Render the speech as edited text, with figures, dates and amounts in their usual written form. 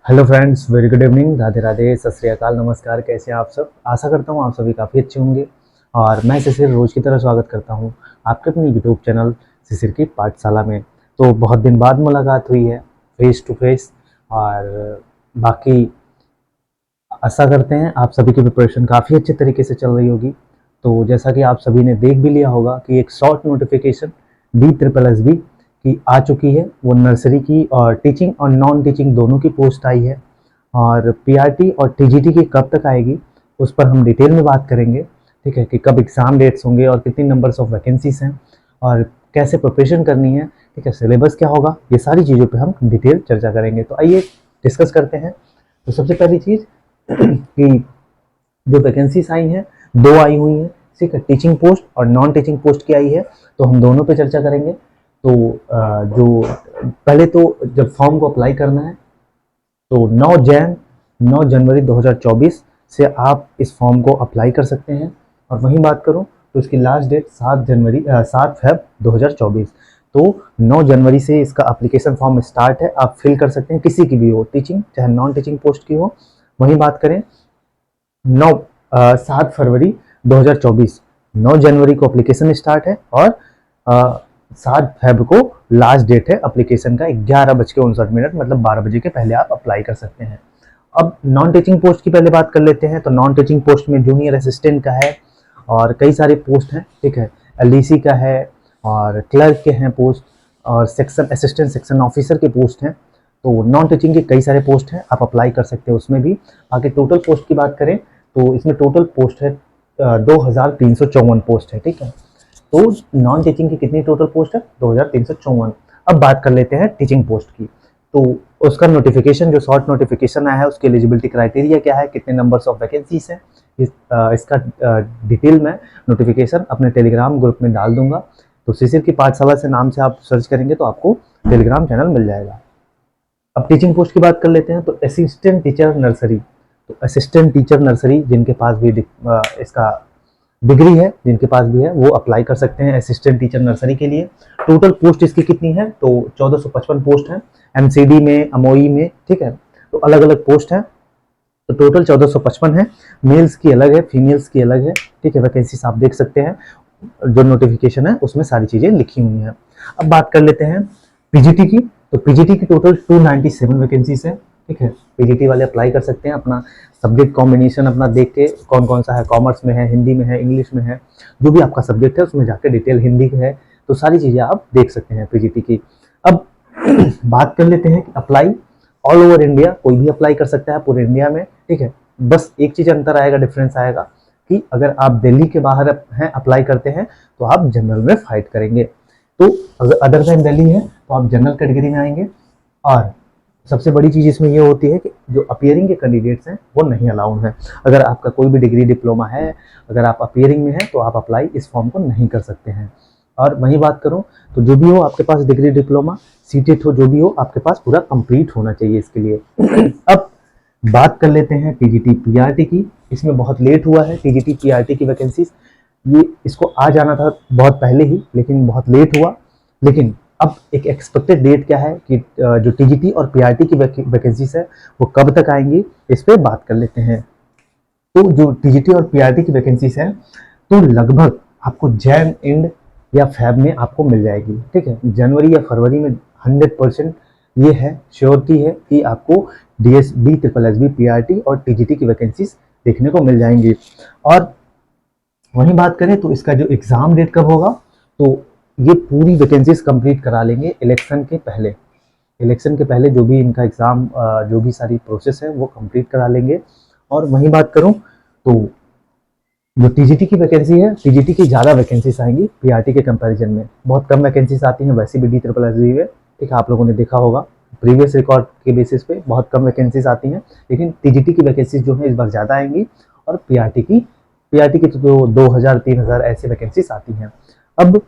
Hello friends, very good evening, Radhe Radhe, सत श्री अकाल, नमस्कार। कैसे हैं आप सब? आशा करता हूँ आप सभी काफ़ी अच्छे होंगे। और मैं शिशिर रोज की तरह स्वागत करता हूँ आपके अपने यूट्यूब चैनल शिशिर की पाठशाला में। तो बहुत दिन बाद मुलाकात हुई है फेस टू फेस। और बाकी आशा करते हैं आप सभी की प्रिपरेशन काफ़ी अच्छे तरीके से चल रही होगी। तो जैसा कि आप सभी ने देख भी लिया होगा कि एक शॉर्ट नोटिफिकेशन DSSB की आ चुकी है। वो नर्सरी की और टीचिंग और नॉन टीचिंग दोनों की पोस्ट आई है। और PRT और TGT की कब तक आएगी उस पर हम डिटेल में बात करेंगे। ठीक है कि कब एग्ज़ाम डेट्स होंगे और कितनी नंबर्स ऑफ वैकेंसीज हैं और कैसे प्रिपरेशन करनी है। ठीक है, सिलेबस क्या होगा, ये सारी चीज़ों पे हम डिटेल चर्चा करेंगे। तो आइए डिस्कस करते हैं। तो सबसे पहली चीज़ कि जो वैकेंसीज आई हैं, दो आई हुई हैं। ठीक है, टीचिंग पोस्ट और नॉन टीचिंग पोस्ट की आई है, तो हम दोनों पे चर्चा करेंगे। तो जो पहले तो जब फॉर्म को अप्लाई करना है तो 9 जनवरी 2024 से आप इस फॉर्म को अप्लाई कर सकते हैं। और वहीं बात करूं तो इसकी लास्ट डेट 7 फेब 2024। तो 9 जनवरी से इसका एप्लीकेशन फॉर्म स्टार्ट है। आप फिल कर सकते हैं, किसी की भी हो, टीचिंग चाहे नॉन टीचिंग पोस्ट की हो। वहीं बात करें 7 फरवरी 2024, 9 जनवरी को एप्लीकेशन स्टार्ट है और 7 फेब को लास्ट डेट है एप्लीकेशन का 11:59, मतलब 12 बजे के पहले आप अप्लाई कर सकते हैं। अब नॉन टीचिंग पोस्ट की पहले बात कर लेते हैं। तो नॉन टीचिंग पोस्ट में जूनियर असिस्टेंट का है और कई सारे पोस्ट हैं। ठीक है, LDC का है और क्लर्क के हैं पोस्ट और सेक्शन असिस्टेंट सेक्शन ऑफिसर के पोस्ट हैं। तो नॉन टीचिंग के कई सारे पोस्ट हैं, आप अप्लाई कर सकते हैं उसमें भी। बाकी टोटल पोस्ट की बात करें तो इसमें टोटल पोस्ट है 2354 पोस्ट है। ठीक है, तो नॉन टीचिंग की कितनी टोटल पोस्ट है? 2354। अब बात कर लेते हैं टीचिंग पोस्ट की। तो उसका नोटिफिकेशन, जो शॉर्ट नोटिफिकेशन आया है, उसकी एलिजिबिलिटी क्राइटेरिया क्या है, कितने नंबर्स ऑफ वैकेंसीज हैं, इसका डिटेल में नोटिफिकेशन अपने टेलीग्राम ग्रुप में डाल दूंगा। तो शिशिर की पाठशाला से नाम से आप सर्च करेंगे तो आपको टेलीग्राम चैनल मिल जाएगा। अब टीचिंग पोस्ट की बात कर लेते हैं। तो असिस्टेंट टीचर नर्सरी, तो असिस्टेंट टीचर नर्सरी जिनके पास भी इसका डिग्री है, जिनके पास भी है, वो अप्लाई कर सकते हैं असिस्टेंट टीचर नर्सरी के लिए। टोटल पोस्ट इसकी कितनी है? तो 1455 पोस्ट है, MCD में, MOE में। ठीक है, तो अलग अलग पोस्ट है। तो टोटल 1455 है। मेल्स की अलग है, फीमेल्स की अलग है। ठीक है, वैकेंसीज आप देख सकते हैं, जो नोटिफिकेशन है उसमें सारी चीज़ें लिखी हुई हैं। अब बात कर लेते हैं PGT की। तो PGT की टोटल 297 वैकेंसीज है। ठीक है, PGT वाले अप्लाई कर सकते हैं, अपना सब्जेक्ट कॉम्बिनेशन अपना देख के, कौन कौन सा है, कॉमर्स में है, हिंदी में है, इंग्लिश में है, जो भी आपका सब्जेक्ट है उसमें जाके डिटेल हिंदी है, तो सारी चीज़ें आप देख सकते हैं PGT की। अब बात कर लेते हैं कि अप्लाई ऑल ओवर इंडिया, कोई भी अप्लाई कर सकता है पूरे इंडिया में। ठीक है, बस एक चीज़ अंतर आएगा, डिफरेंस आएगा कि अगर आप दिल्ली के बाहर हैं, अप्लाई करते हैं, तो आप जनरल में फाइट करेंगे। तो अगर अदर देन दिल्ली है तो आप जनरल कैटेगरी में आएंगे। और सबसे बड़ी चीज़ इसमें ये होती है कि जो अपियरिंग के कैंडिडेट्स हैं वो नहीं अलाउड हैं। अगर आपका कोई भी डिग्री डिप्लोमा है, अगर आप अपियरिंग में हैं, तो आप अप्लाई इस फॉर्म को नहीं कर सकते हैं। और वहीं बात करूं तो जो भी हो आपके पास डिग्री डिप्लोमा, सीटेट हो, जो भी हो, आपके पास पूरा कंप्लीट होना चाहिए इसके लिए। अब बात कर लेते हैं TGT PRT की। इसमें बहुत लेट हुआ है TGT PRT की वैकेंसीज। ये इसको आ जाना था बहुत पहले ही, लेकिन बहुत लेट हुआ। लेकिन अब एक एक्सपेक्टेड डेट क्या है कि जो TGT और PRT की वैकेंसीज है वो कब तक आएंगी, इस पर बात कर लेते हैं। तो जो TGT और PRT की वैकेंसीज है, तो लगभग आपको जैन एंड या फेब में आपको मिल जाएगी। ठीक है, जनवरी या फरवरी में 100% ये है, श्योरिटी है कि आपको DSSB PRT और TGT की वैकेंसीज देखने को मिल जाएंगी। और वहीं बात करें तो इसका जो एग्ज़ाम डेट कब होगा, तो ये पूरी वैकेंसीज कंप्लीट करा लेंगे इलेक्शन के पहले। इलेक्शन के पहले जो भी इनका एग्ज़ाम, जो भी सारी प्रोसेस है वो कंप्लीट करा लेंगे। और वहीं बात करूं तो जो TGT की वैकेंसी है, TGT की ज़्यादा वैकेंसीज आएंगी PRT के कंपैरिजन में। बहुत कम वैकेंसीज आती हैं वैसे भी DSSB में। ठीक है, आप लोगों ने देखा होगा प्रीवियस रिकॉर्ड के बेसिस पे बहुत कम वैकेंसीज आती हैं, लेकिन TGT की वैकेंसीज जो है इस बार ज़्यादा आएंगी। और PRT की तो 2000 3000 ऐसी वैकेंसीज आती हैं। अब